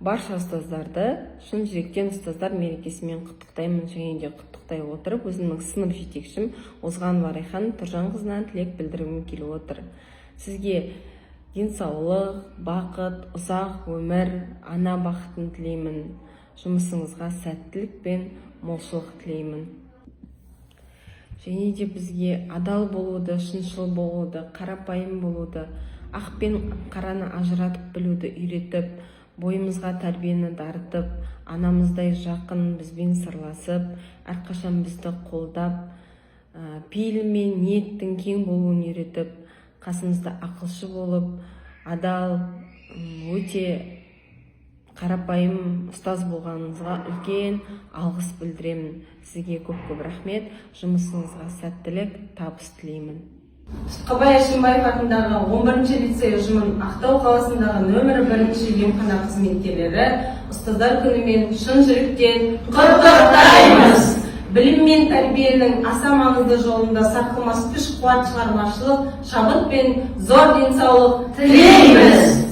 Барша ұстаздарды шын жүректен ұстаздар мерекесімен құттықтаймын және де құттықтай отырып, өзімнің сынып жетекшім Озғанова Райхан Тұржанқызына тілек білдіргім келіп отыр. Сізге денсаулық, бақыт, ұзақ өмір, ана бақытын тілеймін. Жұмысыңызға сәттілік пен молшылық тілеймін. Және де бізге адал болуды, шыншыл болуды, қарапайым болуды, ақ пен қараны ажыратып білуді үйретіп, бойымызға тәрбиені дарытып, анамыздай жақын бізбен сырласып, әрқашан бізді қолдап, пейіл мен ниеттің кең болуын үйретіп, қасымызда ақылшы болып, адал, өте қарапайым ұстаз болғаныңызға үлкен алғыс білдіремін. Сізге көп-көп рахмет. Жұмысыңызға сәттілік, табыс тілеймін. Қабай Әшімбаев атындағы 11-ші лицей ұжымын Ақтау қаласындағы нөмірі 1-ші емхана қызметкерлері ұстаздар күнімен шын жүректен құттықтаймыз. Білім мен тәрбиенің аса маңызды жолында сарқылмас күш-қуат, шығармашылық, шабыт пен зор денсаулық тілейміз.